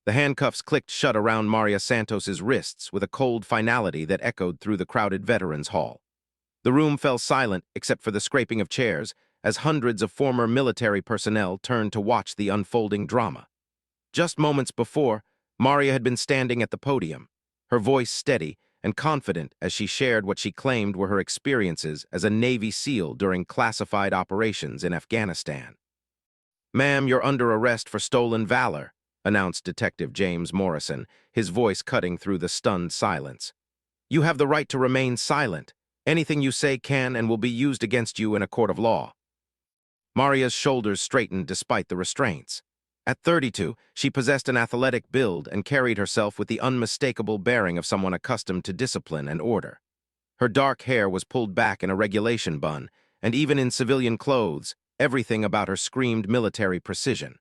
The handcuffs clicked shut around Maria Santos's wrists with a cold finality that echoed through the crowded veterans' hall. The room fell silent except for the scraping of chairs as hundreds of former military personnel turned to watch the unfolding drama. Just moments before, Maria had been standing at the podium, her voice steady and confident as she shared what she claimed were her experiences as a Navy SEAL during classified operations in Afghanistan. "Ma'am, you're under arrest for stolen valor," announced Detective James Morrison, his voice cutting through the stunned silence. "You have the right to remain silent. Anything you say can and will be used against you in a court of law." Maria's shoulders straightened despite the restraints. At 32, she possessed an athletic build and carried herself with the unmistakable bearing of someone accustomed to discipline and order. Her dark hair was pulled back in a regulation bun, and even in civilian clothes, everything about her screamed military precision.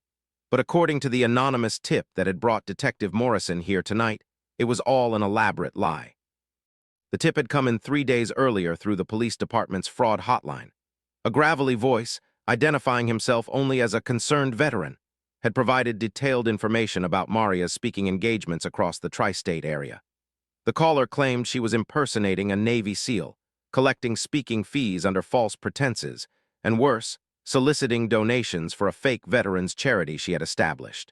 But according to the anonymous tip that had brought Detective Morrison here tonight, it was all an elaborate lie. The tip had come in 3 days earlier through the police department's fraud hotline. A gravelly voice, identifying himself only as a concerned veteran, had provided detailed information about Maria's speaking engagements across the tri-state area. The caller claimed she was impersonating a Navy SEAL, collecting speaking fees under false pretenses, and worse, soliciting donations for a fake veterans charity she had established.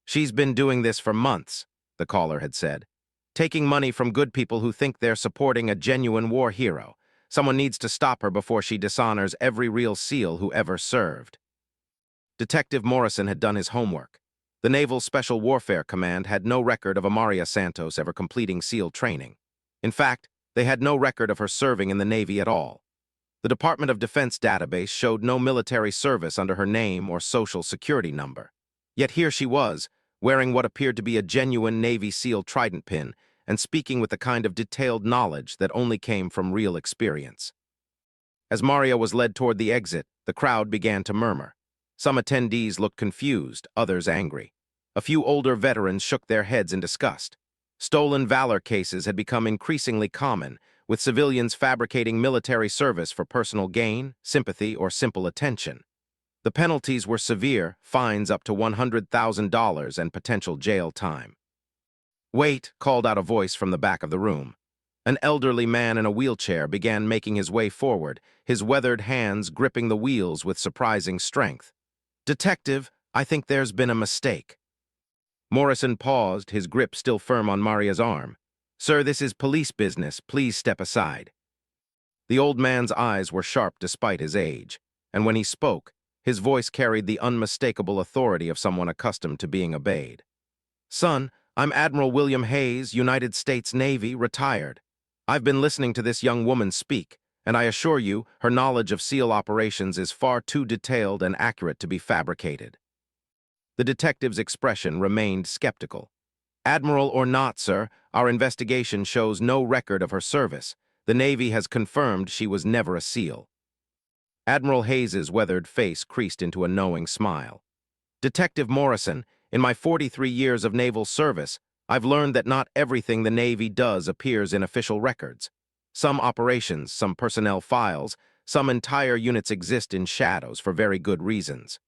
"She's been doing this for months," the caller had said, "taking money from good people who think they're supporting a genuine war hero. Someone needs to stop her before she dishonors every real SEAL who ever served." Detective Morrison had done his homework. The Naval Special Warfare Command had no record of Maria Santos ever completing SEAL training. In fact, they had no record of her serving in the Navy at all. The Department of Defense database showed no military service under her name or social security number. Yet here she was, wearing what appeared to be a genuine Navy SEAL trident pin and speaking with the kind of detailed knowledge that only came from real experience. As Maria was led toward the exit, the crowd began to murmur. Some attendees looked confused, others angry. A few older veterans shook their heads in disgust. Stolen valor cases had become increasingly common, with civilians fabricating military service for personal gain, sympathy, or simple attention. The penalties were severe, fines up to $100,000 and potential jail time. "Wait," called out a voice from the back of the room. An elderly man in a wheelchair began making his way forward, his weathered hands gripping the wheels with surprising strength. "Detective, I think there's been a mistake." Morrison paused, his grip still firm on Maria's arm. "Sir, this is police business. Please step aside." The old man's eyes were sharp despite his age, and when he spoke, his voice carried the unmistakable authority of someone accustomed to being obeyed. "Son, I'm Admiral William Hayes, United States Navy, retired. I've been listening to this young woman speak, and I assure you, her knowledge of SEAL operations is far too detailed and accurate to be fabricated." The detective's expression remained skeptical. "Admiral or not, sir, our investigation shows no record of her service. The Navy has confirmed she was never a SEAL." Admiral Hayes's weathered face creased into a knowing smile. "Detective Morrison, in my 43 years of naval service, I've learned that not everything the Navy does appears in official records. Some operations, some personnel files, some entire units exist in shadows for very good reasons."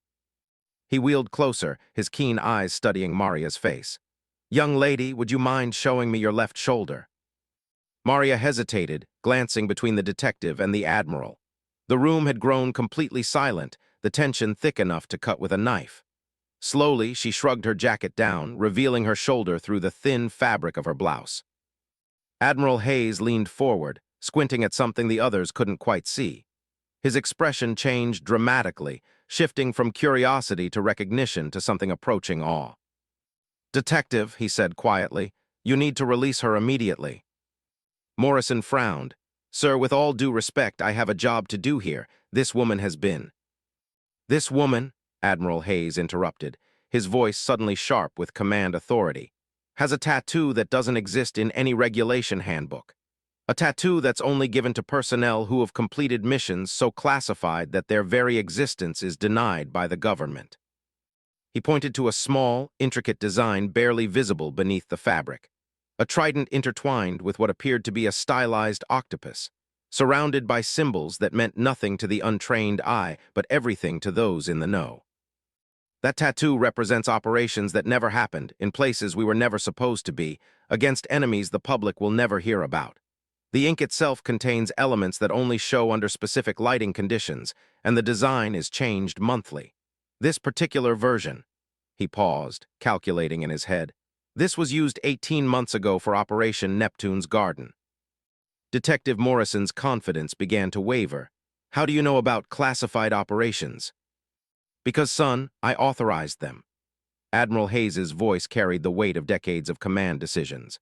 He wheeled closer, his keen eyes studying Maria's face. "Young lady, would you mind showing me your left shoulder?" Maria hesitated, glancing between the detective and the Admiral. The room had grown completely silent, the tension thick enough to cut with a knife. Slowly, she shrugged her jacket down, revealing her shoulder through the thin fabric of her blouse. Admiral Hayes leaned forward, squinting at something the others couldn't quite see. His expression changed dramatically, shifting from curiosity to recognition to something approaching awe. "Detective," he said quietly, "you need to release her immediately." Morrison frowned. "Sir, with all due respect, I have a job to do here. This woman has been—" "This woman," Admiral Hayes interrupted, his voice suddenly sharp with command authority, "has a tattoo that doesn't exist in any regulation handbook. A tattoo that's only given to personnel who have completed missions so classified that their very existence is denied by the government." He pointed to a small, intricate design barely visible beneath the fabric. A trident intertwined with what appeared to be a stylized octopus, surrounded by symbols that meant nothing to the untrained eye, but everything to those in the know. That tattoo represents operations that never happened, in places we were never supposed to be, against enemies the public will never hear about. The ink itself contains elements that only show under specific lighting conditions, and the design is changed monthly. This particular version, he paused, calculating in his head. This was used 18 months ago for Operation Neptune's Garden. Detective Morrison's confidence began to waver. How do you know about classified operations? Because, son, I authorized them. Admiral Hayes's voice carried the weight of decades of command decisions.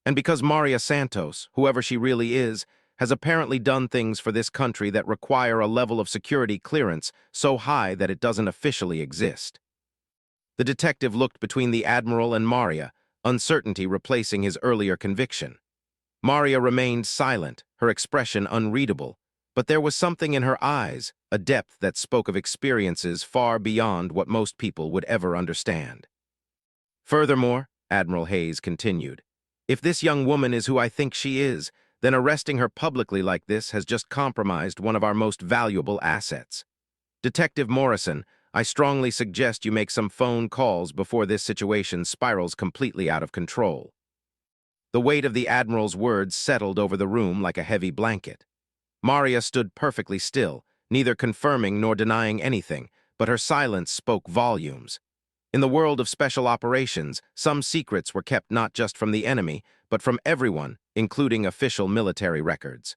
And because Maria Santos, whoever she really is, has apparently done things for this country that require a level of security clearance so high that it doesn't officially exist. The detective looked between the Admiral and Maria, uncertainty replacing his earlier conviction. Maria remained silent, her expression unreadable, but there was something in her eyes, a depth that spoke of experiences far beyond what most people would ever understand. Furthermore, Admiral Hayes continued, if this young woman is who I think she is, then arresting her publicly like this has just compromised one of our most valuable assets. Detective Morrison, I strongly suggest you make some phone calls before this situation spirals completely out of control. The weight of the Admiral's words settled over the room like a heavy blanket. Maria stood perfectly still, neither confirming nor denying anything, but her silence spoke volumes. In the world of special operations, some secrets were kept not just from the enemy, but from everyone, including official military records.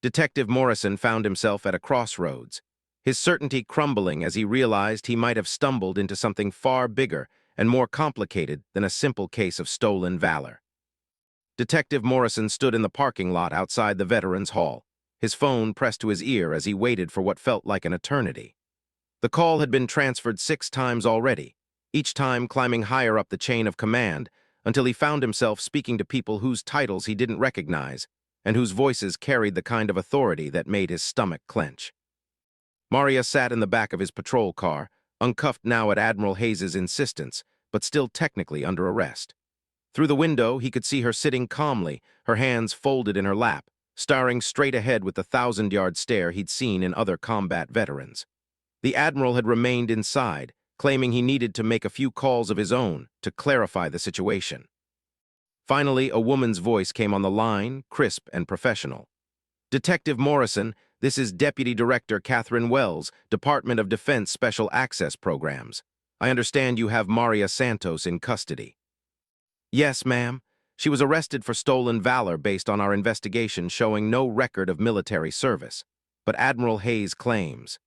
Detective Morrison found himself at a crossroads, his certainty crumbling as he realized he might have stumbled into something far bigger and more complicated than a simple case of stolen valor. Detective Morrison stood in the parking lot outside the Veterans Hall, his phone pressed to his ear as he waited for what felt like an eternity. The call had been transferred 6 times already, each time climbing higher up the chain of command, until he found himself speaking to people whose titles he didn't recognize and whose voices carried the kind of authority that made his stomach clench. Maria sat in the back of his patrol car, uncuffed now at Admiral Hayes's insistence, but still technically under arrest. Through the window, he could see her sitting calmly, her hands folded in her lap, staring straight ahead with the 1,000-yard stare he'd seen in other combat veterans. The Admiral had remained inside, claiming he needed to make a few calls of his own to clarify the situation. Finally, a woman's voice came on the line, crisp and professional. Detective Morrison, this is Deputy Director Catherine Wells, Department of Defense Special Access Programs. I understand you have Maria Santos in custody. Yes, ma'am. She was arrested for stolen valor based on our investigation showing no record of military service. But Admiral Hayes claims.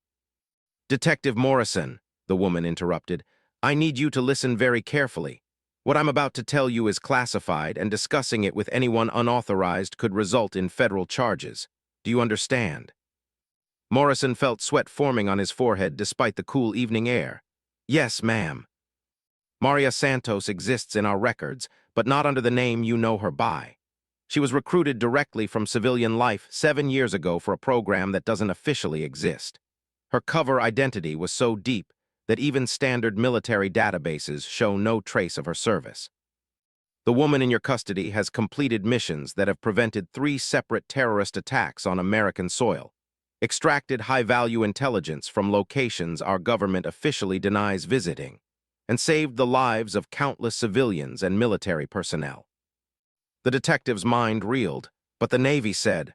Detective Morrison, the woman interrupted, I need you to listen very carefully. What I'm about to tell you is classified, and discussing it with anyone unauthorized could result in federal charges. Do you understand? Morrison felt sweat forming on his forehead despite the cool evening air. Yes, ma'am. Maria Santos exists in our records, but not under the name you know her by. She was recruited directly from civilian life 7 years ago for a program that doesn't officially exist. Her cover identity was so deep that even standard military databases show no trace of her service. The woman in your custody has completed missions that have prevented 3 separate terrorist attacks on American soil, extracted high-value intelligence from locations our government officially denies visiting, and saved the lives of countless civilians and military personnel. The detective's mind reeled, but the Navy said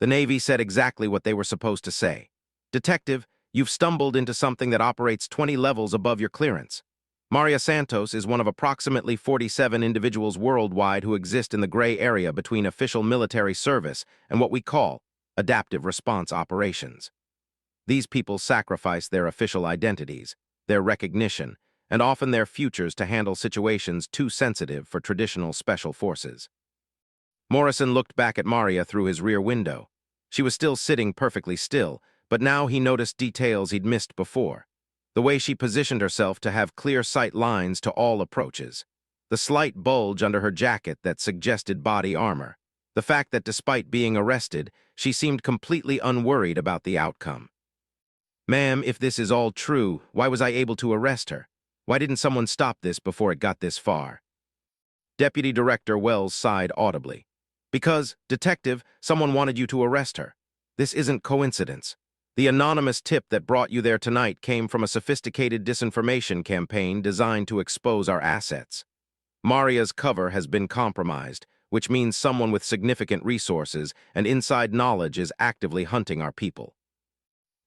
exactly what they were supposed to say. Detective, you've stumbled into something that operates 20 levels above your clearance. Maria Santos is one of approximately 47 individuals worldwide who exist in the gray area between official military service and what we call adaptive response operations. These people sacrifice their official identities, their recognition, and often their futures to handle situations too sensitive for traditional special forces. Morrison looked back at Maria through his rear window. She was still sitting perfectly still, but now he noticed details he'd missed before. The way she positioned herself to have clear sight lines to all approaches. The slight bulge under her jacket that suggested body armor. The fact that despite being arrested, she seemed completely unworried about the outcome. Ma'am, if this is all true, why was I able to arrest her? Why didn't someone stop this before it got this far? Deputy Director Wells sighed audibly. Because, Detective, someone wanted you to arrest her. This isn't coincidence. The anonymous tip that brought you there tonight came from a sophisticated disinformation campaign designed to expose our assets. Maria's cover has been compromised, which means someone with significant resources and inside knowledge is actively hunting our people.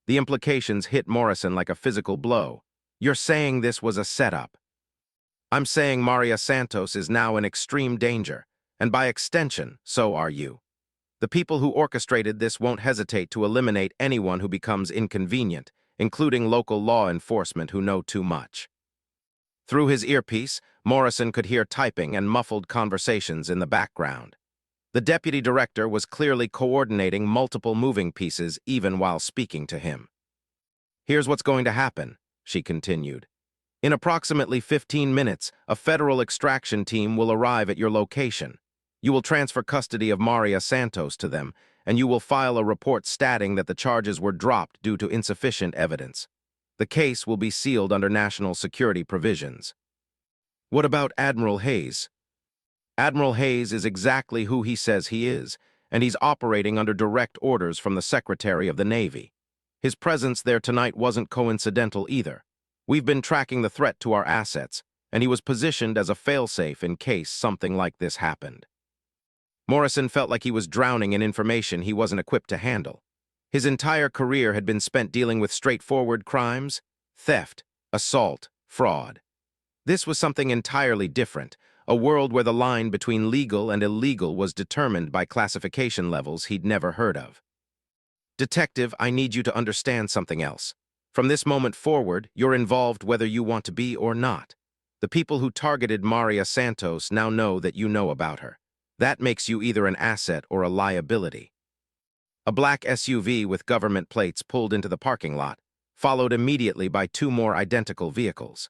The implications hit Morrison like a physical blow. You're saying this was a setup. I'm saying Maria Santos is now in extreme danger, and by extension, so are you. The people who orchestrated this won't hesitate to eliminate anyone who becomes inconvenient, including local law enforcement who know too much. Through his earpiece, Morrison could hear typing and muffled conversations in the background. The deputy director was clearly coordinating multiple moving pieces even while speaking to him. Here's what's going to happen, she continued. In approximately 15 minutes, a federal extraction team will arrive at your location. You will transfer custody of Maria Santos to them, and you will file a report stating that the charges were dropped due to insufficient evidence. The case will be sealed under national security provisions. What about Admiral Hayes? Admiral Hayes is exactly who he says he is, and he's operating under direct orders from the Secretary of the Navy. His presence there tonight wasn't coincidental either. We've been tracking the threat to our assets, and he was positioned as a failsafe in case something like this happened. Morrison felt like he was drowning in information he wasn't equipped to handle. His entire career had been spent dealing with straightforward crimes: theft, assault, fraud. This was something entirely different, a world where the line between legal and illegal was determined by classification levels he'd never heard of. Detective, I need you to understand something else. From this moment forward, you're involved whether you want to be or not. The people who targeted Maria Santos now know that you know about her. That makes you either an asset or a liability. A black SUV with government plates pulled into the parking lot, followed immediately by two more identical vehicles.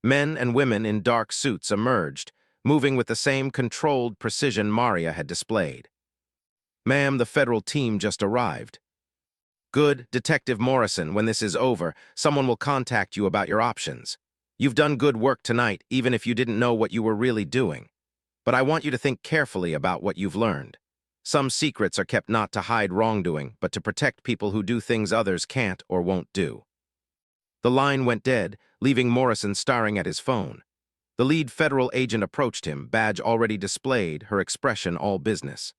Men and women in dark suits emerged, moving with the same controlled precision Maria had displayed. Ma'am, the federal team just arrived. Good, Detective Morrison, when this is over, someone will contact you about your options. You've done good work tonight, even if you didn't know what you were really doing. But I want you to think carefully about what you've learned. Some secrets are kept not to hide wrongdoing, but to protect people who do things others can't or won't do. The line went dead, leaving Morrison staring at his phone. The lead federal agent approached him, badge already displayed, her expression all business.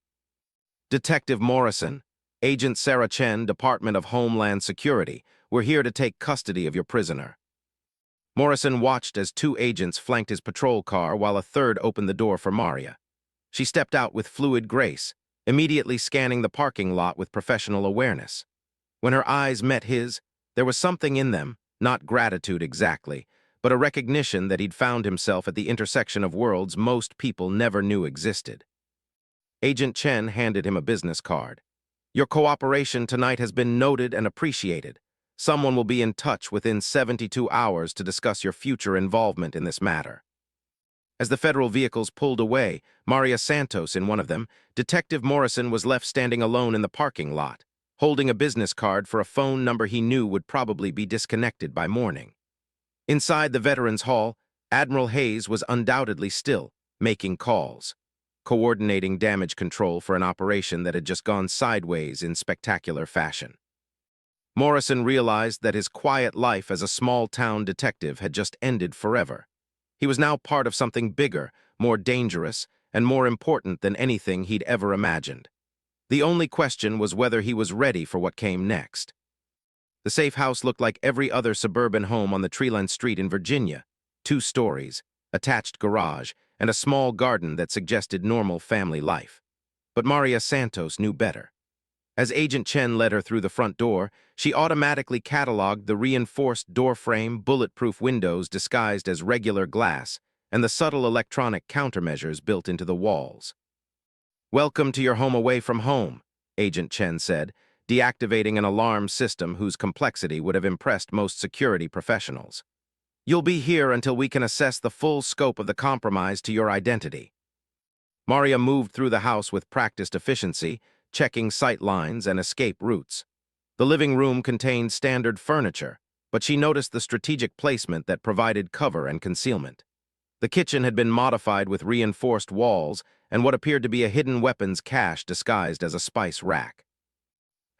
Detective Morrison, Agent Sarah Chen, Department of Homeland Security, we're here to take custody of your prisoner. Morrison watched as two agents flanked his patrol car while a third opened the door for Maria. She stepped out with fluid grace, immediately scanning the parking lot with professional awareness. When her eyes met his, there was something in them, not gratitude exactly, but a recognition that he'd found himself at the intersection of worlds most people never knew existed. Agent Chen handed him a business card. Your cooperation tonight has been noted and appreciated. Someone will be in touch within 72 hours to discuss your future involvement in this matter. As the federal vehicles pulled away, Maria Santos in one of them, Detective Morrison was left standing alone in the parking lot, holding a business card for a phone number he knew would probably be disconnected by morning. Inside the Veterans Hall, Admiral Hayes was undoubtedly still, making calls, coordinating damage control for an operation that had just gone sideways in spectacular fashion. Morrison realized that his quiet life as a small-town detective had just ended forever. He was now part of something bigger, more dangerous, and more important than anything he'd ever imagined. The only question was whether he was ready for what came next. The safe house looked like every other suburban home on the Treeline Street in Virginia: 2 stories, attached garage, and a small garden that suggested normal family life. But Maria Santos knew better. As Agent Chen led her through the front door, she automatically cataloged the reinforced doorframe, bulletproof windows disguised as regular glass, and the subtle electronic countermeasures built into the walls. Welcome to your home away from home, Agent Chen said, deactivating an alarm system whose complexity would have impressed most security professionals. You'll be here until we can assess the full scope of the compromise to your identity. Maria moved through the house with practiced efficiency, checking sight lines and escape routes. The living room contained standard furniture, but she noticed the strategic placement that provided cover and concealment. The kitchen had been modified with reinforced walls and what appeared to be a hidden weapons cache disguised as a spice rack.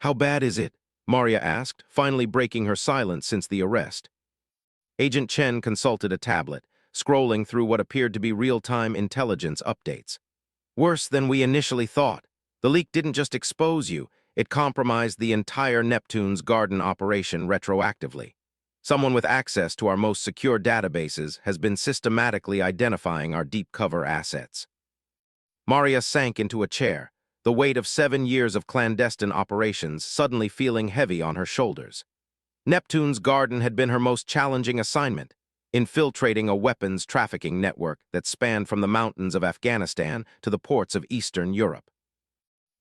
How bad is it? Maria asked, finally breaking her silence since the arrest. Agent Chen consulted a tablet, scrolling through what appeared to be real-time intelligence updates. Worse than we initially thought. The leak didn't just expose you, it compromised the entire Neptune's Garden operation retroactively. Someone with access to our most secure databases has been systematically identifying our deep cover assets. Maria sank into a chair, the weight of 7 years of clandestine operations suddenly feeling heavy on her shoulders. Neptune's Garden had been her most challenging assignment, infiltrating a weapons trafficking network that spanned from the mountains of Afghanistan to the ports of Eastern Europe.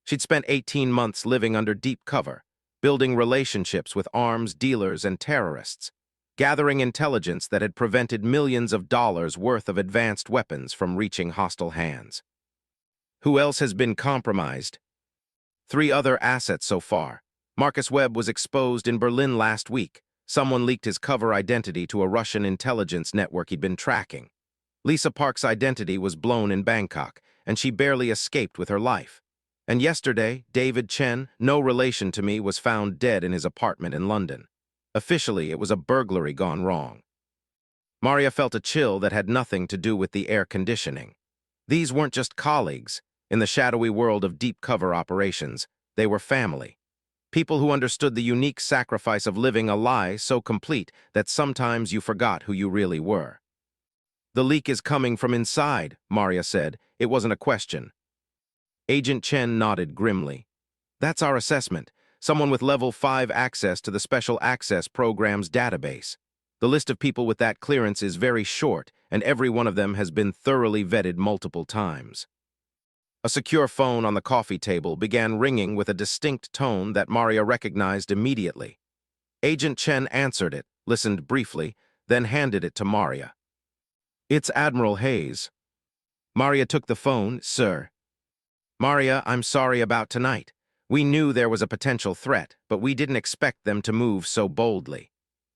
She'd spent 18 months living under deep cover, building relationships with arms dealers and terrorists, gathering intelligence that had prevented millions of dollars worth of advanced weapons from reaching hostile hands. Who else has been compromised? 3 other assets so far. Marcus Webb was exposed in Berlin last week. Someone leaked his cover identity to a Russian intelligence network he'd been tracking. Lisa Park's identity was blown in Bangkok, and she barely escaped with her life. And yesterday, David Chen, no relation to me, was found dead in his apartment in London. Officially, it was a burglary gone wrong. Maria felt a chill that had nothing to do with the air conditioning. These weren't just colleagues. In the shadowy world of deep cover operations, they were family. People who understood the unique sacrifice of living a lie so complete that sometimes you forgot who you really were. The leak is coming from inside, Maria said. It wasn't a question. Agent Chen nodded grimly. That's our assessment. Someone with Level 5 access to the Special Access Program's database. The list of people with that clearance is very short, and every one of them has been thoroughly vetted multiple times. A secure phone on the coffee table began ringing with a distinct tone that Maria recognized immediately. Agent Chen answered it, listened briefly, then handed it to Maria. It's Admiral Hayes. Maria took the phone. Sir. Maria, I'm sorry about tonight. We knew there was a potential threat, but we didn't expect them to move so boldly.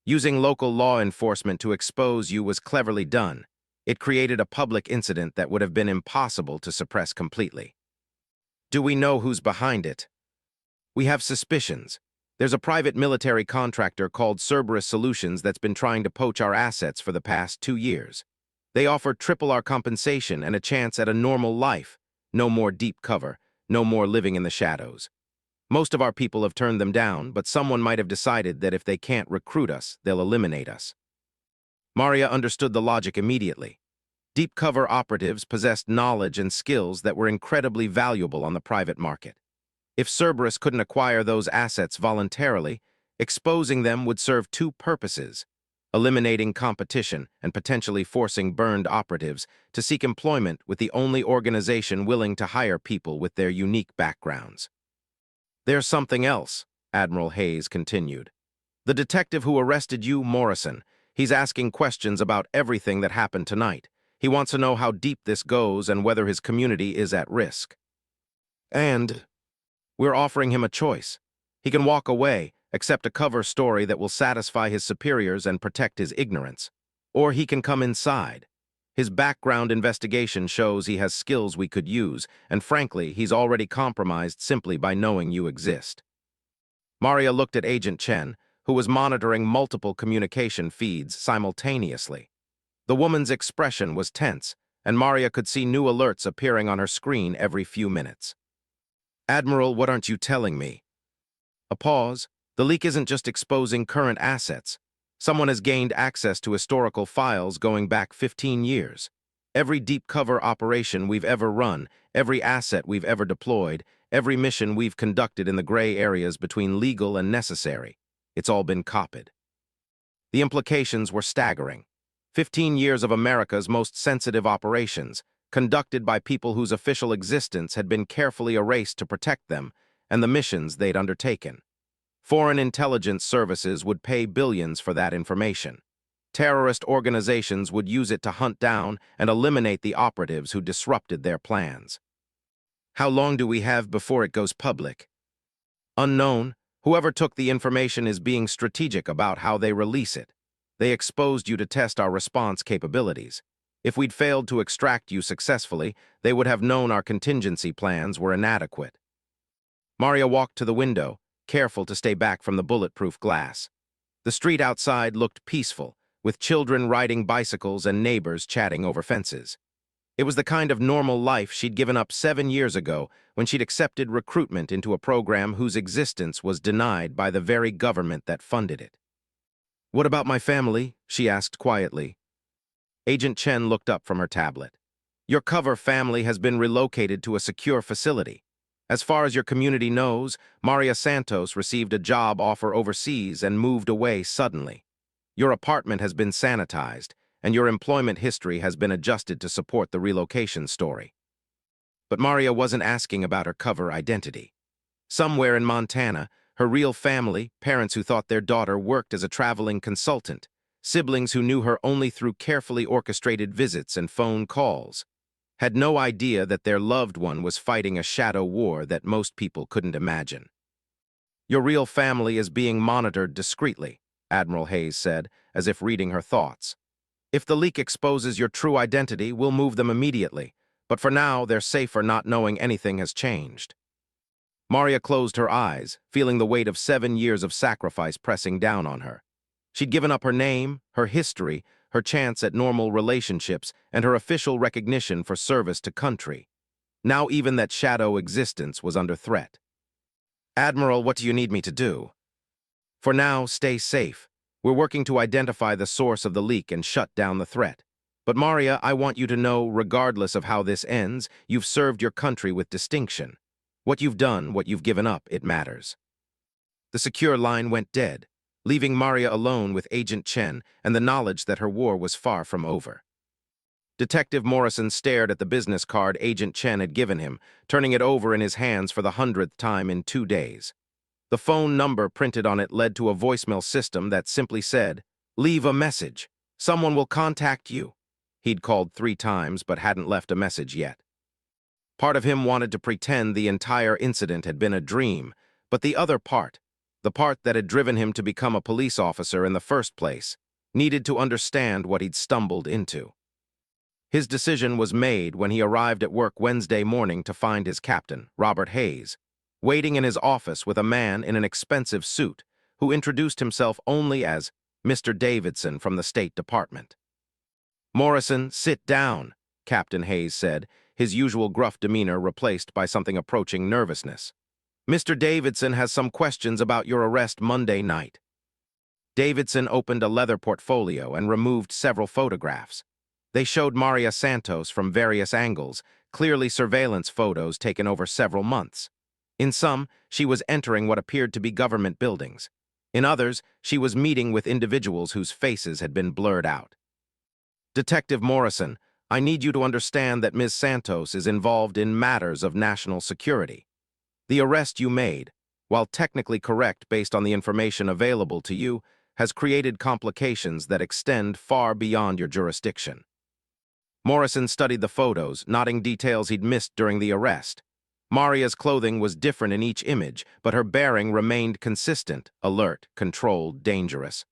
Using local law enforcement to expose you was cleverly done. It created a public incident that would have been impossible to suppress completely. Do we know who's behind it? We have suspicions. There's a private military contractor called Cerberus Solutions that's been trying to poach our assets for the past 2 years. They offer triple our compensation and a chance at a normal life. No more deep cover, no more living in the shadows. Most of our people have turned them down, but someone might have decided that if they can't recruit us, they'll eliminate us. Maria understood the logic immediately. Deep cover operatives possessed knowledge and skills that were incredibly valuable on the private market. If Cerberus couldn't acquire those assets voluntarily, exposing them would serve 2 purposes: eliminating competition and potentially forcing burned operatives to seek employment with the only organization willing to hire people with their unique backgrounds. There's something else, Admiral Hayes continued. The detective who arrested you, Morrison, he's asking questions about everything that happened tonight. He wants to know how deep this goes and whether his community is at risk. And we're offering him a choice. He can walk away, accept a cover story that will satisfy his superiors and protect his ignorance. Or he can come inside. His background investigation shows he has skills we could use, and frankly, he's already compromised simply by knowing you exist. Maria looked at Agent Chen, who was monitoring multiple communication feeds simultaneously. The woman's expression was tense, and Maria could see new alerts appearing on her screen every few minutes. Admiral, what aren't you telling me? A pause. The leak isn't just exposing current assets. Someone has gained access to historical files going back 15 years. Every deep cover operation we've ever run, every asset we've ever deployed, every mission we've conducted in the gray areas between legal and necessary. It's all been copied. The implications were staggering. 15 years of America's most sensitive operations, conducted by people whose official existence had been carefully erased to protect them, and the missions they'd undertaken. Foreign intelligence services would pay billions for that information. Terrorist organizations would use it to hunt down and eliminate the operatives who disrupted their plans. How long do we have before it goes public? Unknown. Whoever took the information is being strategic about how they release it. They exposed you to test our response capabilities. If we'd failed to extract you successfully, they would have known our contingency plans were inadequate. Maria walked to the window, careful to stay back from the bulletproof glass. The street outside looked peaceful, with children riding bicycles and neighbors chatting over fences. It was the kind of normal life she'd given up 7 years ago when she'd accepted recruitment into a program whose existence was denied by the very government that funded it. "What about my family?" she asked quietly. Agent Chen looked up from her tablet. "Your cover family has been relocated to a secure facility. As far as your community knows, Maria Santos received a job offer overseas and moved away suddenly. Your apartment has been sanitized, and your employment history has been adjusted to support the relocation story." But Maria wasn't asking about her cover identity. Somewhere in Montana, her real family, parents who thought their daughter worked as a traveling consultant, siblings who knew her only through carefully orchestrated visits and phone calls, had no idea that their loved one was fighting a shadow war that most people couldn't imagine. "Your real family is being monitored discreetly," Admiral Hayes said, as if reading her thoughts. "If the leak exposes your true identity, we'll move them immediately, but for now, they're safer not knowing anything has changed." Maria closed her eyes, feeling the weight of 7 years of sacrifice pressing down on her. She'd given up her name, her history, her chance at normal relationships, and her official recognition for service to country. Now even that shadow existence was under threat. "Admiral, what do you need me to do?" "For now, stay safe. We're working to identify the source of the leak and shut down the threat. But Maria, I want you to know, regardless of how this ends, you've served your country with distinction. What you've done, what you've given up, it matters." The secure line went dead, leaving Maria alone with Agent Chen and the knowledge that her war was far from over. Detective Morrison stared at the business card Agent Chen had given him, turning it over in his hands for the 100th time in 2 days. The phone number printed on it led to a voicemail system that simply said, "Leave a message. Someone will contact you." He'd called 3 times but hadn't left a message yet. Part of him wanted to pretend the entire incident had been a dream, but the other part, the part that had driven him to become a police officer in the first place, needed to understand what he'd stumbled into. His decision was made when he arrived at work Wednesday morning to find his captain, Robert Hayes, waiting in his office with a man in an expensive suit who introduced himself only as Mr. Davidson from the State Department. "Morrison, sit down," Captain Hayes said, his usual gruff demeanor replaced by something approaching nervousness. "Mr. Davidson has some questions about your arrest Monday night." Davidson opened a leather portfolio and removed several photographs. They showed Maria Santos from various angles, clearly surveillance photos taken over several months. In some, she was entering what appeared to be government buildings. In others, she was meeting with individuals whose faces had been blurred out. "Detective Morrison, I need you to understand that Ms. Santos is involved in matters of national security. The arrest you made, while technically correct based on the information available to you, has created complications that extend far beyond your jurisdiction." Morrison studied the photos, noting details he'd missed during the arrest. Maria's clothing was different in each image, but her bearing remained consistent, alert, controlled, dangerous.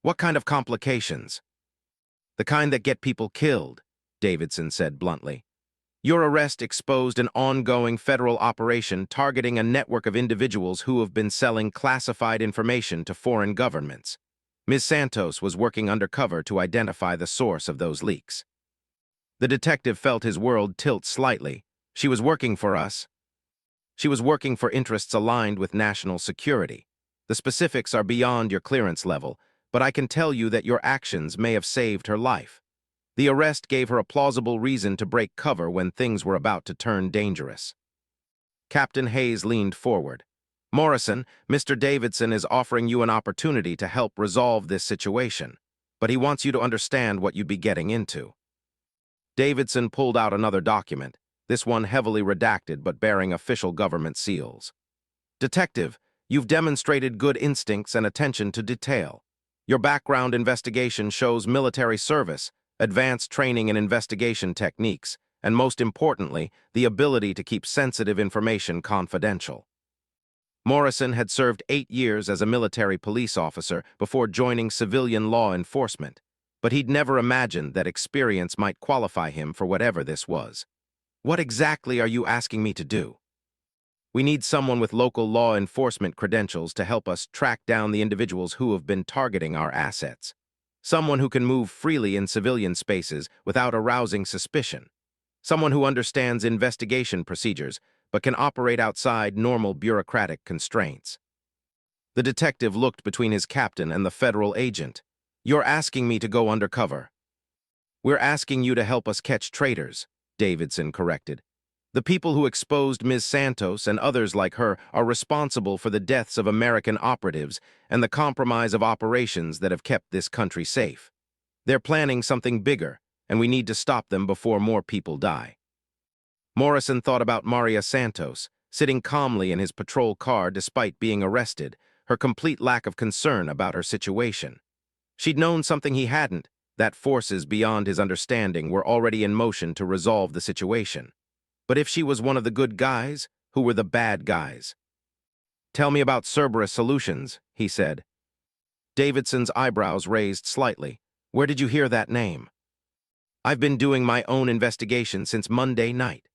"What kind of complications?" "The kind that get people killed," Davidson said bluntly. "Your arrest exposed an ongoing federal operation targeting a network of individuals who have been selling classified information to foreign governments. Ms. Santos was working undercover to identify the source of those leaks." The detective felt his world tilt slightly. "She was working for us." "She was working for interests aligned with national security. The specifics are beyond your clearance level, but I can tell you that your actions may have saved her life. The arrest gave her a plausible reason to break cover when things were about to turn dangerous." Captain Hayes leaned forward. "Morrison, Mr. Davidson is offering you an opportunity to help resolve this situation, but he wants you to understand what you'd be getting into." Davidson pulled out another document, this one heavily redacted but bearing official government seals. "Detective, you've demonstrated good instincts and attention to detail. Your background investigation shows military service, advanced training in investigation techniques, and most importantly, the ability to keep sensitive information confidential." Morrison had served 8 years as a military police officer before joining civilian law enforcement, but he'd never imagined that experience might qualify him for whatever this was. "What exactly are you asking me to do?" We need someone with local law enforcement credentials to help us track down the individuals who have been targeting our assets. Someone who can move freely in civilian spaces without arousing suspicion. Someone who understands investigation procedures but can operate outside normal bureaucratic constraints. The detective looked between his captain and the federal agent. "You're asking me to go undercover." "We're asking you to help us catch traitors," Davidson corrected. "The people who exposed Ms. Santos and others like her are responsible for the deaths of American operatives and the compromise of operations that have kept this country safe. They're planning something bigger, and we need to stop them before more people die." Morrison thought about Maria Santos, sitting calmly in his patrol car despite being arrested, her complete lack of concern about her situation. She'd known something he hadn't, that forces beyond his understanding were already in motion to resolve the situation. But if she was one of the good guys, who were the bad guys? "Tell me about Cerberus Solutions," he said. Davidson's eyebrows raised slightly. "Where did you hear that name?" "I've been doing my own investigation since Monday night.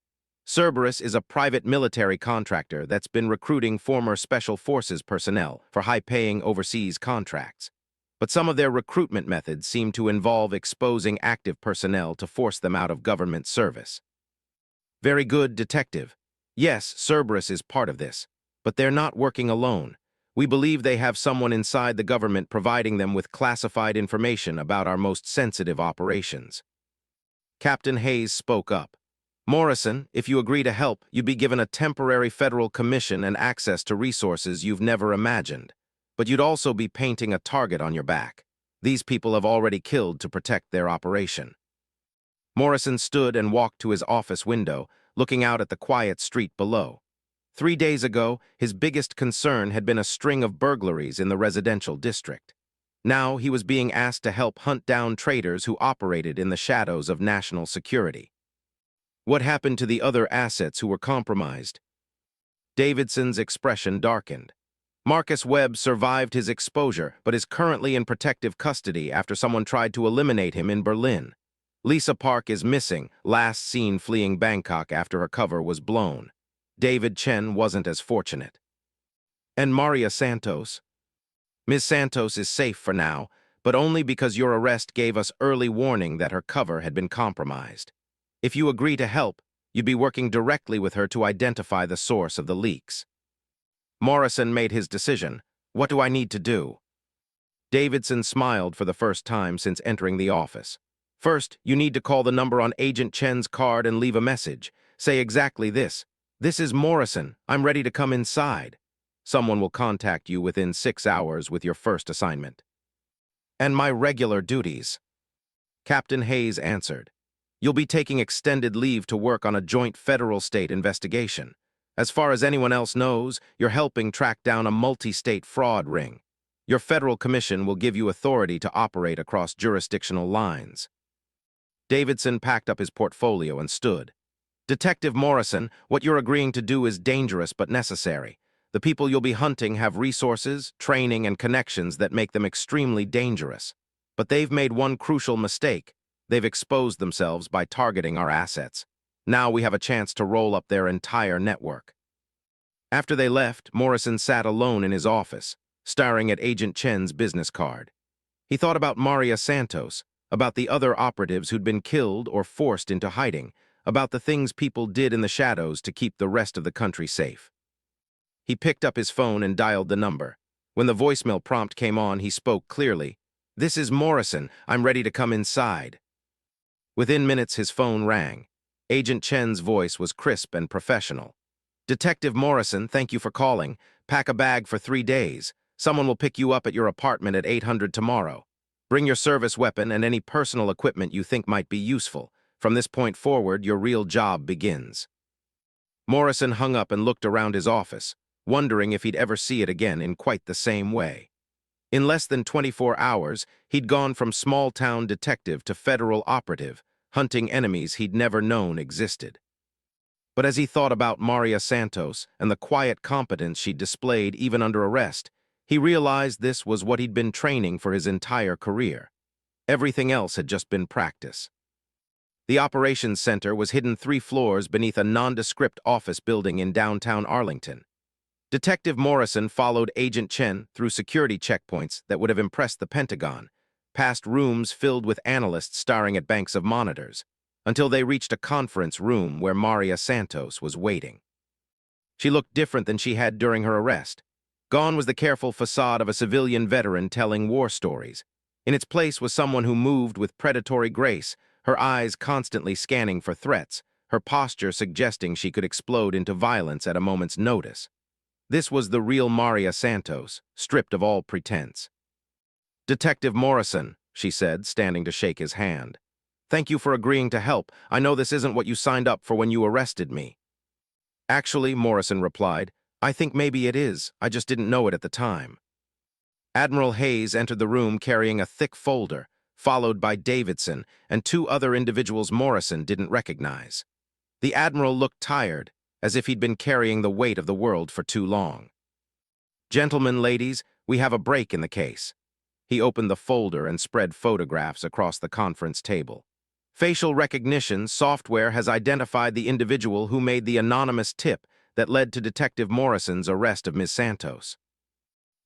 Cerberus is a private military contractor that's been recruiting former Special Forces personnel for high-paying overseas contracts. But some of their recruitment methods seem to involve exposing active personnel to force them out of government service." "Very good, detective. Yes, Cerberus is part of this, but they're not working alone. We believe they have someone inside the government providing them with classified information about our most sensitive operations." Captain Hayes spoke up. "Morrison, if you agree to help, you'd be given a temporary federal commission and access to resources you've never imagined. But you'd also be painting a target on your back. These people have already killed to protect their operation." Morrison stood and walked to his office window, looking out at the quiet street below. 3 days ago, his biggest concern had been a string of burglaries in the residential district. Now he was being asked to help hunt down traitors who operated in the shadows of national security. What happened to the other assets who were compromised? Davidson's expression darkened. "Marcus Webb survived his exposure, but is currently in protective custody after someone tried to eliminate him in Berlin. Lisa Park is missing, last seen fleeing Bangkok after her cover was blown. David Chen wasn't as fortunate." "And Maria Santos?" "Ms. Santos is safe for now, but only because your arrest gave us early warning that her cover had been compromised. If you agree to help, you'd be working directly with her to identify the source of the leaks." Morrison made his decision. "What do I need to do?" Davidson smiled for the first time since entering the office. "First, you need to call the number on Agent Chen's card and leave a message. Say exactly this: 'This is Morrison. I'm ready to come inside.' Someone will contact you within 6 hours with your first assignment." "And my regular duties?" Captain Hayes answered. "You'll be taking extended leave to work on a joint federal-state investigation. As far as anyone else knows, you're helping track down a multi-state fraud ring. Your federal commission will give you authority to operate across jurisdictional lines." Davidson packed up his portfolio and stood. "Detective Morrison, what you're agreeing to do is dangerous but necessary. The people you'll be hunting have resources, training, and connections that make them extremely dangerous. But they've made one crucial mistake. They've exposed themselves by targeting our assets. Now we have a chance to roll up their entire network." After they left, Morrison sat alone in his office, staring at Agent Chen's business card. He thought about Maria Santos, about the other operatives who'd been killed or forced into hiding, about the things people did in the shadows to keep the rest of the country safe. He picked up his phone and dialed the number. When the voicemail prompt came on, he spoke clearly. "This is Morrison. I'm ready to come inside." Within minutes, his phone rang. Agent Chen's voice was crisp and professional. "Detective Morrison, thank you for calling. Pack a bag for 3 days. Someone will pick you up at your apartment at 800 tomorrow. Bring your service weapon and any personal equipment you think might be useful. From this point forward, your real job begins." Morrison hung up and looked around his office, wondering if he'd ever see it again in quite the same way. In less than 24 hours, he'd gone from small-town detective to federal operative, hunting enemies he'd never known existed. But as he thought about Maria Santos and the quiet competence she'd displayed even under arrest, he realized this was what he'd been training for his entire career. Everything else had just been practice. The operations center was hidden 3 floors beneath a nondescript office building in downtown Arlington. Detective Morrison followed Agent Chen through security checkpoints that would have impressed the Pentagon, past rooms filled with analysts staring at banks of monitors, until they reached a conference room where Maria Santos was waiting. She looked different than she had during her arrest. Gone was the careful facade of a civilian veteran telling war stories. In its place was someone who moved with predatory grace, her eyes constantly scanning for threats, her posture suggesting she could explode into violence at a moment's notice. This was the real Maria Santos, stripped of all pretense. "Detective Morrison," she said, standing to shake his hand. "Thank you for agreeing to help. I know this isn't what you signed up for when you arrested me." "Actually," Morrison replied, "I think maybe it is. I just didn't know it at the time." Admiral Hayes entered the room carrying a thick folder, followed by Davidson and 2 other individuals Morrison didn't recognize. The Admiral looked tired, as if he'd been carrying the weight of the world for too long. "Gentlemen, ladies, we have a break in the case." He opened the folder and spread photographs across the conference table. Facial recognition software has identified the individual who made the anonymous tip that led to Detective Morrison's arrest of Ms. Santos.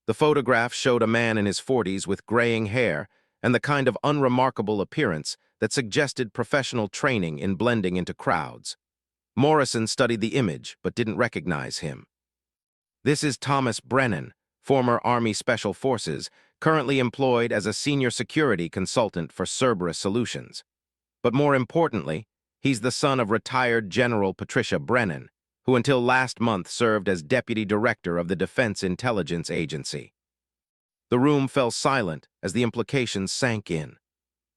The photograph showed a man in his 40s with graying hair and the kind of unremarkable appearance that suggested professional training in blending into crowds. Morrison studied the image but didn't recognize him. "This is Thomas Brennan, former Army Special Forces, currently employed as a senior security consultant for Cerberus Solutions. But more importantly, he's the son of retired General Patricia Brennan, who until last month served as Deputy Director of the Defense Intelligence Agency." The room fell silent as the implications sank in.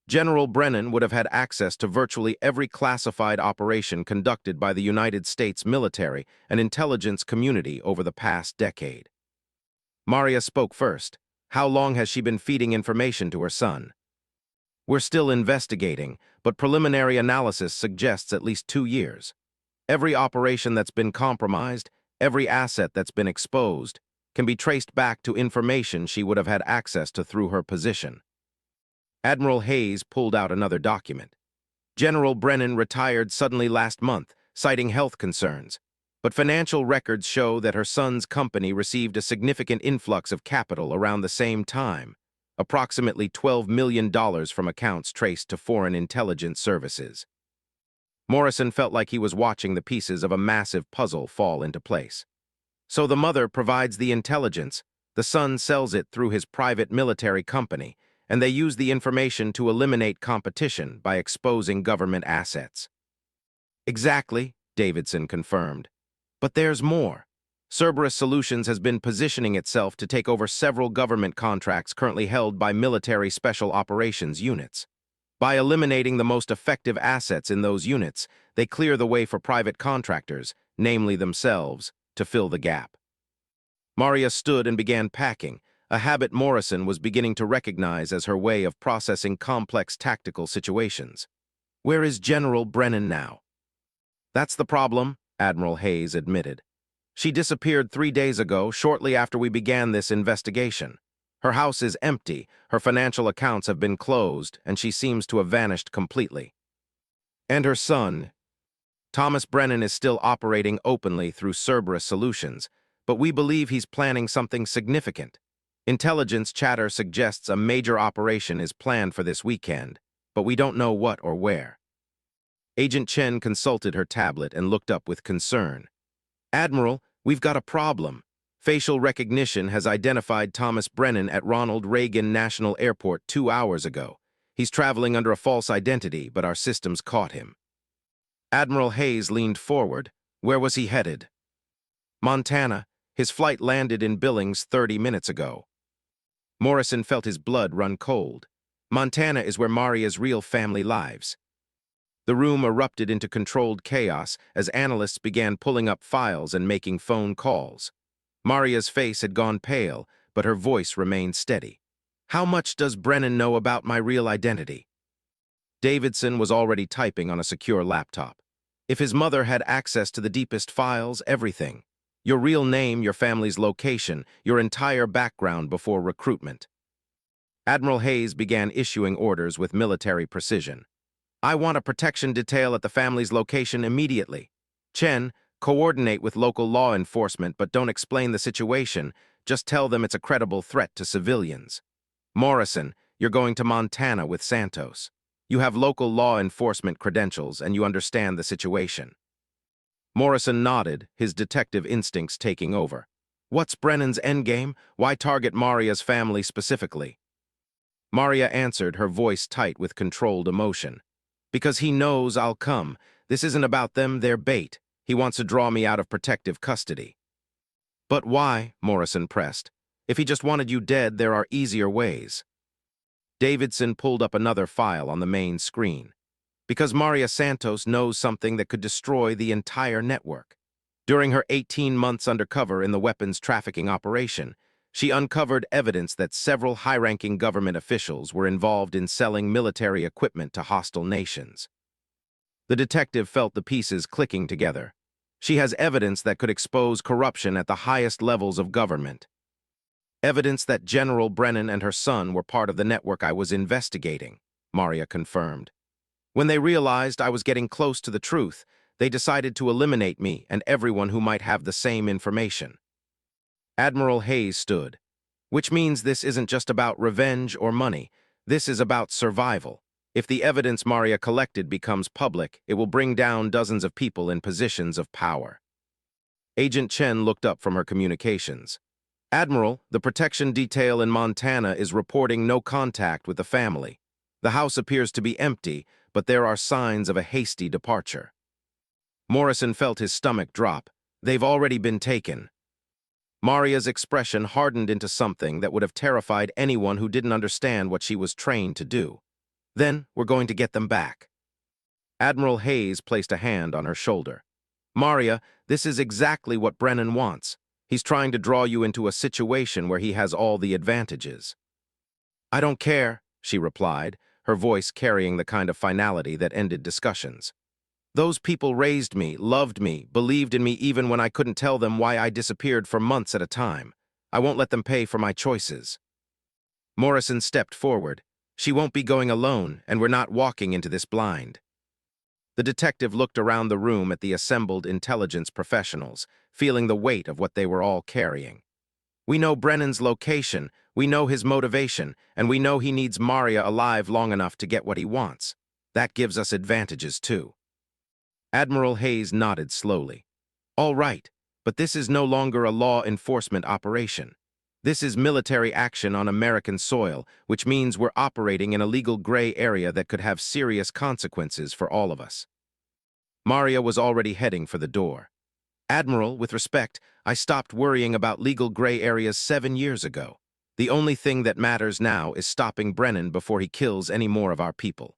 General Brennan would have had access to virtually every classified operation conducted by the United States military and intelligence community over the past decade. Maria spoke first. "How long has she been feeding information to her son?" "We're still investigating, but preliminary analysis suggests at least 2 years. Every operation that's been compromised, every asset that's been exposed, can be traced back to information she would have had access to through her position." Admiral Hayes pulled out another document. "General Brennan retired suddenly last month, citing health concerns, but financial records show that her son's company received a significant influx of capital around the same time, approximately $12 million from accounts traced to foreign intelligence services." Morrison felt like he was watching the pieces of a massive puzzle fall into place. So the mother provides the intelligence, the son sells it through his private military company, and they use the information to eliminate competition by exposing government assets. "Exactly," Davidson confirmed. "But there's more. Cerberus Solutions has been positioning itself to take over several government contracts currently held by military special operations units. By eliminating the most effective assets in those units, they clear the way for private contractors, namely themselves, to fill the gap." Maria stood and began packing, a habit Morrison was beginning to recognize as her way of processing complex tactical situations. "Where is General Brennan now?" "That's the problem," Admiral Hayes admitted. "She disappeared 3 days ago, shortly after we began this investigation. Her house is empty, her financial accounts have been closed, and she seems to have vanished completely." "And her son?" "Thomas Brennan is still operating openly through Cerberus Solutions, but we believe he's planning something significant. Intelligence chatter suggests a major operation is planned for this weekend, but we don't know what or where." Agent Chen consulted her tablet and looked up with concern. "Admiral, we've got a problem. Facial recognition has identified Thomas Brennan at Ronald Reagan National Airport 2 hours ago. He's traveling under a false identity, but our systems caught him." Admiral Hayes leaned forward. "Where was he headed?" "Montana. His flight landed in Billings 30 minutes ago." Morrison felt his blood run cold. Montana is where Maria's real family lives. The room erupted into controlled chaos as analysts began pulling up files and making phone calls. Maria's face had gone pale, but her voice remained steady. "How much does Brennan know about my real identity?" Davidson was already typing on a secure laptop. "If his mother had access to the deepest files, everything. Your real name, your family's location, your entire background before recruitment." Admiral Hayes began issuing orders with military precision. I want a protection detail at the family's location immediately. Chen, coordinate with local law enforcement, but don't explain the situation. Just tell them it's a credible threat to civilians. Morrison, you're going to Montana with Santos. You have local law enforcement credentials and you understand the situation. Morrison nodded, his detective instincts taking over. What's Brennan's endgame? Why target Maria's family specifically? Maria answered, her voice tight with controlled emotion. Because he knows I'll come. This isn't about them, they're bait. He wants to draw me out of protective custody. But why? Morrison pressed. If he just wanted you dead, there are easier ways. Davidson pulled up another file on the main screen. Because Maria Santos knows something that could destroy the entire network. During her 18 months undercover in the weapons trafficking operation, she uncovered evidence that several high-ranking government officials were involved in selling military equipment to hostile nations. The detective felt the pieces clicking together. She has evidence that could expose corruption at the highest levels of government. Evidence that General Brennan and her son were part of the network I was investigating, Maria confirmed. When they realized I was getting close to the truth, they decided to eliminate me and everyone who might have the same information. Admiral Hayes stood. Which means this isn't just about revenge or money. This is about survival. If the evidence Maria collected becomes public, it will bring down dozens of people in positions of power. Agent Chen looked up from her communications. Admiral, the protection detail in Montana is reporting no contact with the family. The house appears to be empty, but there are signs of a hasty departure. Morrison felt his stomach drop. They've already been taken. Maria's expression hardened into something that would have terrified anyone who didn't understand what she was trained to do. Then we're going to get them back. Admiral Hayes placed a hand on her shoulder. Maria, this is exactly what Brennan wants. He's trying to draw you into a situation where he has all the advantages. I don't care, she replied, her voice carrying the kind of finality that ended discussions. Those people raised me, loved me, believed in me even when I couldn't tell them why I disappeared for months at a time. I won't let them pay for my choices. Morrison stepped forward. She won't be going alone, and we're not walking into this blind. The detective looked around the room at the assembled intelligence professionals, feeling the weight of what they were all carrying. We know Brennan's location, we know his motivation, and we know he needs Maria alive long enough to get what he wants. That gives us advantages, too. Admiral Hayes nodded slowly. All right, but this is no longer a law enforcement operation. This is military action on American soil, which means we're operating in a legal gray area that could have serious consequences for all of us. Maria was already heading for the door. Admiral, with respect, I stopped worrying about legal gray areas 7 years ago. The only thing that matters now is stopping Brennan before he kills any more of our people.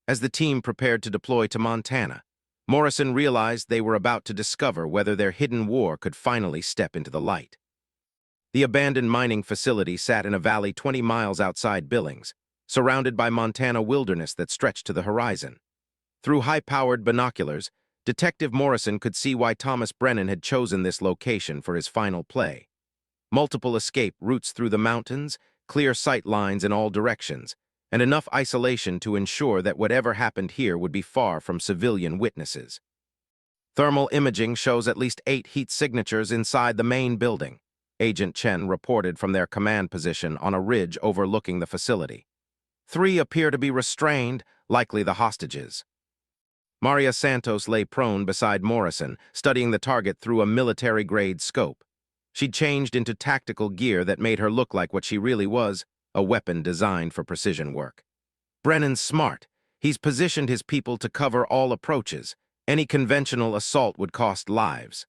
As the team prepared to deploy to Montana, Morrison realized they were about to discover whether their hidden war could finally step into the light. The abandoned mining facility sat in a valley 20 miles outside Billings, surrounded by Montana wilderness that stretched to the horizon. Through high-powered binoculars, Detective Morrison could see why Thomas Brennan had chosen this location for his final play. Multiple escape routes through the mountains, clear sight lines in all directions, and enough isolation to ensure that whatever happened here would be far from civilian witnesses. Thermal imaging shows at least 8 heat signatures inside the main building, Agent Chen reported from their command position on a ridge overlooking the facility. 3 appear to be restrained, likely the hostages. Maria Santos lay prone beside Morrison, studying the target through a military-grade scope. She'd changed into tactical gear that made her look like what she really was, a weapon designed for precision work. Brennan's smart. He's positioned his people to cover all approaches. Any conventional assault would cost lives.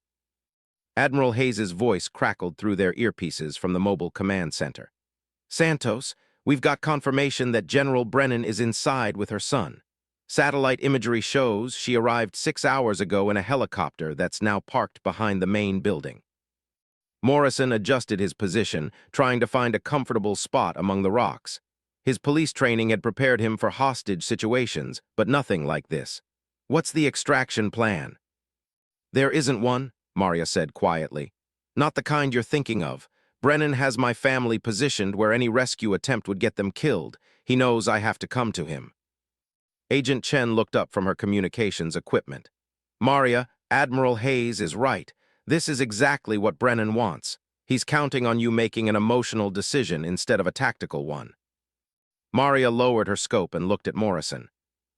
Admiral Hayes's voice crackled through their earpieces from the mobile command center. Santos, we've got confirmation that General Brennan is inside with her son. Satellite imagery shows she arrived 6 hours ago in a helicopter that's now parked behind the main building. Morrison adjusted his position, trying to find a comfortable spot among the rocks. His police training had prepared him for hostage situations, but nothing like this. What's the extraction plan? There isn't one, Maria said quietly. Not the kind you're thinking of. Brennan has my family positioned where any rescue attempt would get them killed. He knows I have to come to him. Agent Chen looked up from her communications equipment. Maria, Admiral Hayes is right. This is exactly what Brennan wants. He's counting on you making an emotional decision instead of a tactical one. Maria lowered her scope and looked at Morrison.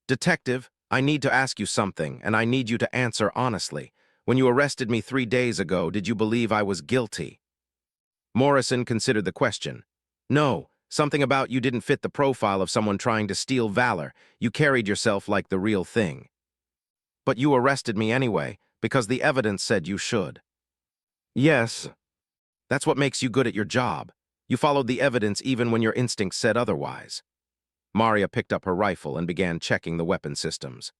Detective, I need to ask you something, and I need you to answer honestly. When you arrested me 3 days ago, did you believe I was guilty? Morrison considered the question. No, something about you didn't fit the profile of someone trying to steal valor. You carried yourself like the real thing. But you arrested me anyway, because the evidence said you should. Yes. That's what makes you good at your job. You followed the evidence even when your instincts said otherwise. Maria picked up her rifle and began checking the weapon systems.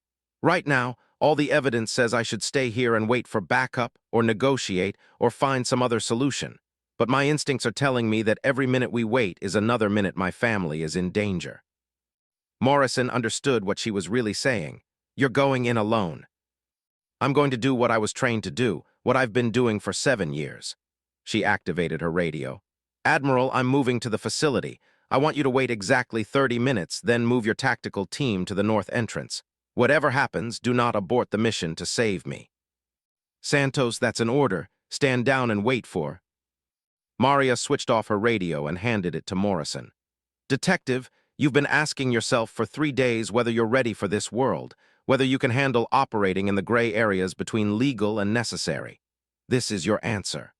Right now, all the evidence says I should stay here and wait for backup, or negotiate, or find some other solution. But my instincts are telling me that every minute we wait is another minute my family is in danger. Morrison understood what she was really saying. You're going in alone. I'm going to do what I was trained to do, what I've been doing for 7 years. She activated her radio. Admiral, I'm moving to the facility. I want you to wait exactly 30 minutes, then move your tactical team to the north entrance. Whatever happens, do not abort the mission to save me. Santos, that's an order. Stand down and wait for. Maria switched off her radio and handed it to Morrison. Detective, you've been asking yourself for 3 days whether you're ready for this world, whether you can handle operating in the gray areas between legal and necessary. This is your answer.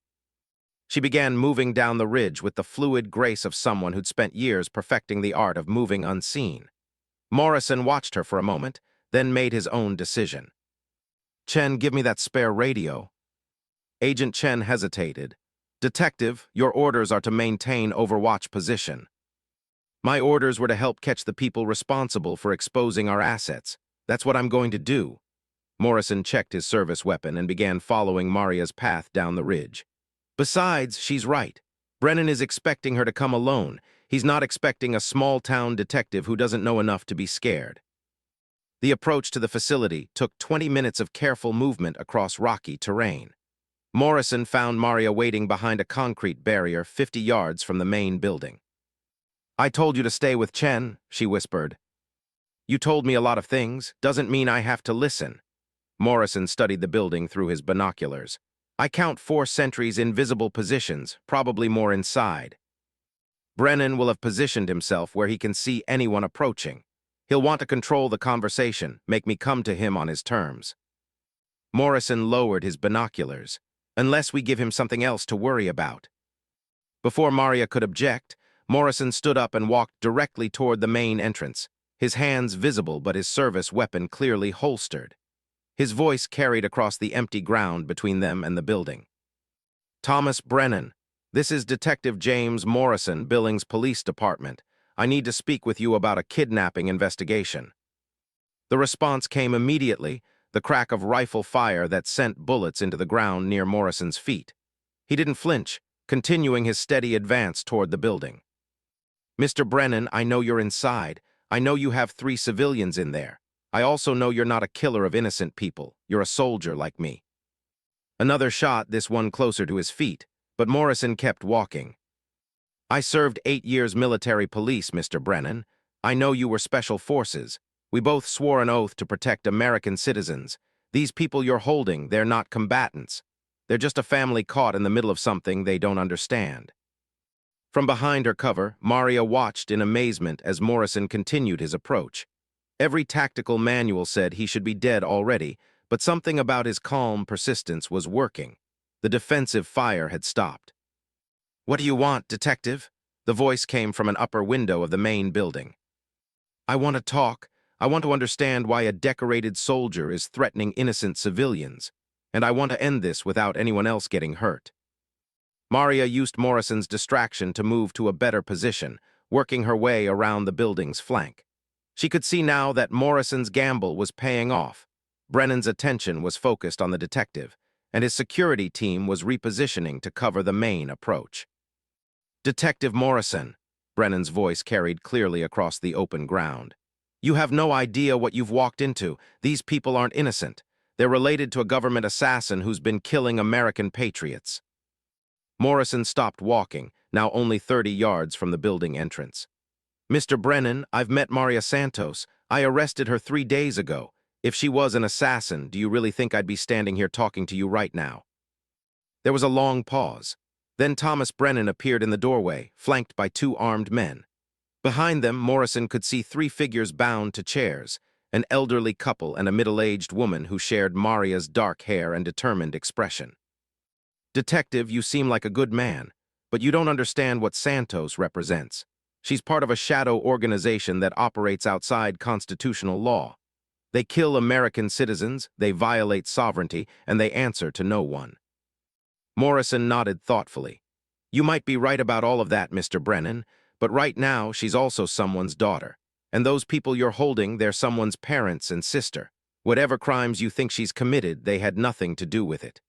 She began moving down the ridge with the fluid grace of someone who'd spent years perfecting the art of moving unseen. Morrison watched her for a moment, then made his own decision. Chen, give me that spare radio. Agent Chen hesitated. Detective, your orders are to maintain Overwatch position. My orders were to help catch the people responsible for exposing our assets. That's what I'm going to do. Morrison checked his service weapon and began following Maria's path down the ridge. Besides, she's right. Brennan is expecting her to come alone. He's not expecting a small-town detective who doesn't know enough to be scared. The approach to the facility took 20 minutes of careful movement across rocky terrain. Morrison found Maria waiting behind a concrete barrier 50 yards from the main building. I told you to stay with Chen, she whispered. You told me a lot of things, doesn't mean I have to listen. Morrison studied the building through his binoculars. I count 4 sentries in visible positions, probably more inside. Brennan will have positioned himself where he can see anyone approaching. He'll want to control the conversation, make me come to him on his terms. Morrison lowered his binoculars. Unless we give him something else to worry about. Before Maria could object, Morrison stood up and walked directly toward the main entrance, his hands visible but his service weapon clearly holstered. His voice carried across the empty ground between them and the building. Thomas Brennan, this is Detective James Morrison, Billings Police Department. I need to speak with you about a kidnapping investigation. The response came immediately, the crack of rifle fire that sent bullets into the ground near Morrison's feet. He didn't flinch, continuing his steady advance toward the building. Mr. Brennan, I know you're inside. I know you have 3 civilians in there. I also know you're not a killer of innocent people. You're a soldier like me. Another shot, this one closer to his feet, but Morrison kept walking. I served 8 years military police, Mr. Brennan. I know you were special forces. We both swore an oath to protect American citizens. These people you're holding, they're not combatants. They're just a family caught in the middle of something they don't understand. From behind her cover, Maria watched in amazement as Morrison continued his approach. Every tactical manual said he should be dead already, but something about his calm persistence was working. The defensive fire had stopped. What do you want, detective? The voice came from an upper window of the main building. I want to talk. I want to understand why a decorated soldier is threatening innocent civilians, and I want to end this without anyone else getting hurt. Maria used Morrison's distraction to move to a better position, working her way around the building's flank. She could see now that Morrison's gamble was paying off. Brennan's attention was focused on the detective, and his security team was repositioning to cover the main approach. Detective Morrison, Brennan's voice carried clearly across the open ground. You have no idea what you've walked into. These people aren't innocent. They're related to a government assassin who's been killing American patriots. Morrison stopped walking, now only 30 yards from the building entrance. Mr. Brennan, I've met Maria Santos. I arrested her 3 days ago. If she was an assassin, do you really think I'd be standing here talking to you right now?" There was a long pause. Then Thomas Brennan appeared in the doorway, flanked by 2 armed men. Behind them, Morrison could see 3 figures bound to chairs, an elderly couple and a middle-aged woman who shared Maria's dark hair and determined expression. "Detective, you seem like a good man, but you don't understand what Santos represents. She's part of a shadow organization that operates outside constitutional law. They kill American citizens, they violate sovereignty, and they answer to no one." Morrison nodded thoughtfully. "You might be right about all of that, Mr. Brennan, but right now she's also someone's daughter. And those people you're holding, they're someone's parents and sister. Whatever crimes you think she's committed, they had nothing to do with it."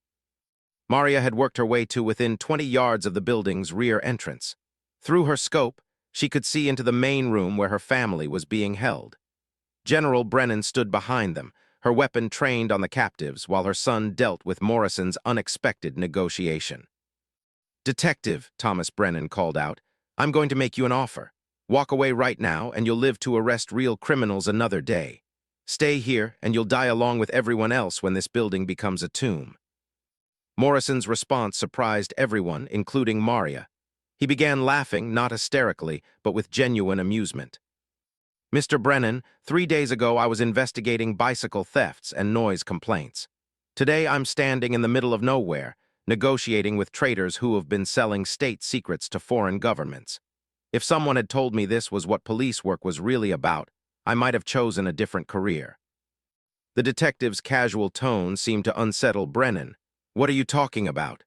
Maria had worked her way to within 20 yards of the building's rear entrance. Through her scope, she could see into the main room where her family was being held. General Brennan stood behind them, her weapon trained on the captives, while her son dealt with Morrison's unexpected negotiation. "Detective," Thomas Brennan called out, "I'm going to make you an offer. Walk away right now, and you'll live to arrest real criminals another day. Stay here, and you'll die along with everyone else when this building becomes a tomb." Morrison's response surprised everyone, including Maria. He began laughing, not hysterically, but with genuine amusement. "Mr. Brennan, 3 days ago I was investigating bicycle thefts and noise complaints. Today I'm standing in the middle of nowhere, negotiating with traitors who have been selling state secrets to foreign governments. If someone had told me this was what police work was really about, I might have chosen a different career." The detective's casual tone seemed to unsettle Brennan. "What are you talking about?"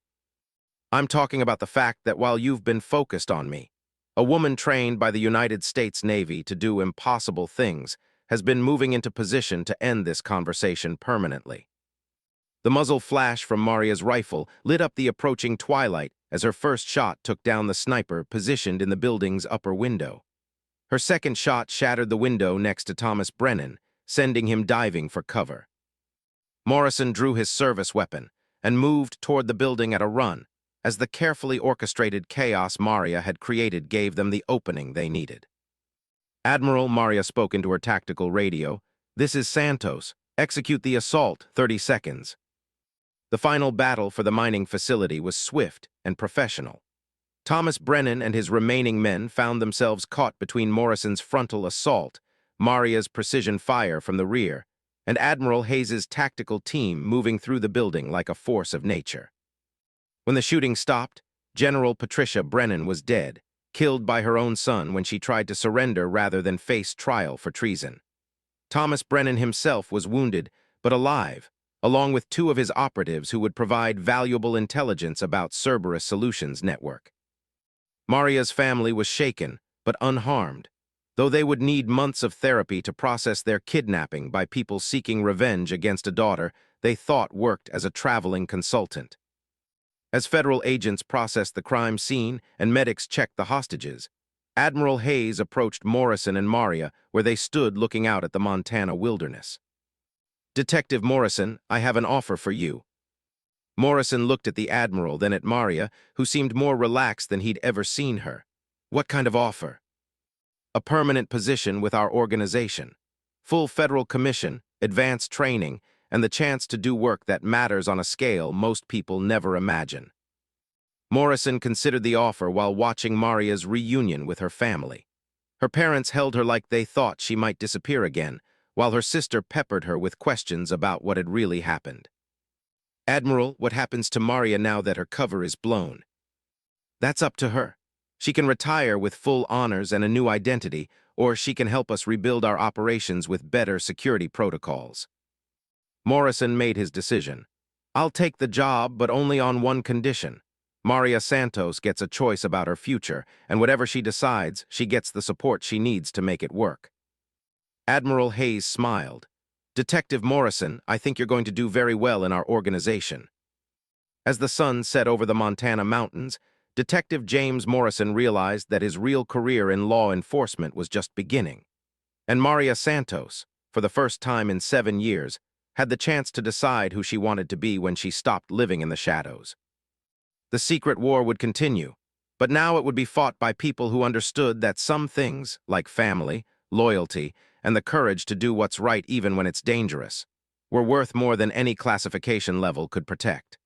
"I'm talking about the fact that while you've been focused on me, a woman trained by the United States Navy to do impossible things has been moving into position to end this conversation permanently." The muzzle flash from Maria's rifle lit up the approaching twilight as her first shot took down the sniper positioned in the building's upper window. Her second shot shattered the window next to Thomas Brennan, sending him diving for cover. Morrison drew his service weapon and moved toward the building at a run, as the carefully orchestrated chaos Maria had created gave them the opening they needed. "Admiral," Maria spoke into her tactical radio, "this is Santos. Execute the assault, 30 seconds. The final battle for the mining facility was swift and professional. Thomas Brennan and his remaining men found themselves caught between Morrison's frontal assault, Maria's precision fire from the rear, and Admiral Hayes's tactical team moving through the building like a force of nature. When the shooting stopped, General Patricia Brennan was dead, killed by her own son when she tried to surrender rather than face trial for treason. Thomas Brennan himself was wounded, but alive, along with 2 of his operatives who would provide valuable intelligence about Cerberus Solutions Network. Maria's family was shaken, but unharmed, though they would need months of therapy to process their kidnapping by people seeking revenge against a daughter they thought worked as a traveling consultant. As federal agents processed the crime scene and medics checked the hostages, Admiral Hayes approached Morrison and Maria where they stood looking out at the Montana wilderness. "Detective Morrison, I have an offer for you." Morrison looked at the Admiral, then at Maria, who seemed more relaxed than he'd ever seen her. "What kind of offer?" "A permanent position with our organization. Full federal commission, advanced training, and the chance to do work that matters on a scale most people never imagine." Morrison considered the offer while watching Maria's reunion with her family. Her parents held her like they thought she might disappear again, while her sister peppered her with questions about what had really happened. "Admiral, what happens to Maria now that her cover is blown?" "That's up to her. She can retire with full honors and a new identity, or she can help us rebuild our operations with better security protocols." Morrison made his decision. "I'll take the job, but only on one condition. Maria Santos gets a choice about her future, and whatever she decides, she gets the support she needs to make it work." Admiral Hayes smiled. "Detective Morrison, I think you're going to do very well in our organization." As the sun set over the Montana mountains, Detective James Morrison realized that his real career in law enforcement was just beginning. And Maria Santos, for the first time in 7 years, had the chance to decide who she wanted to be when she stopped living in the shadows. The secret war would continue, but now it would be fought by people who understood that some things, like family, loyalty, and the courage to do what's right even when it's dangerous, were worth more than any classification level could protect.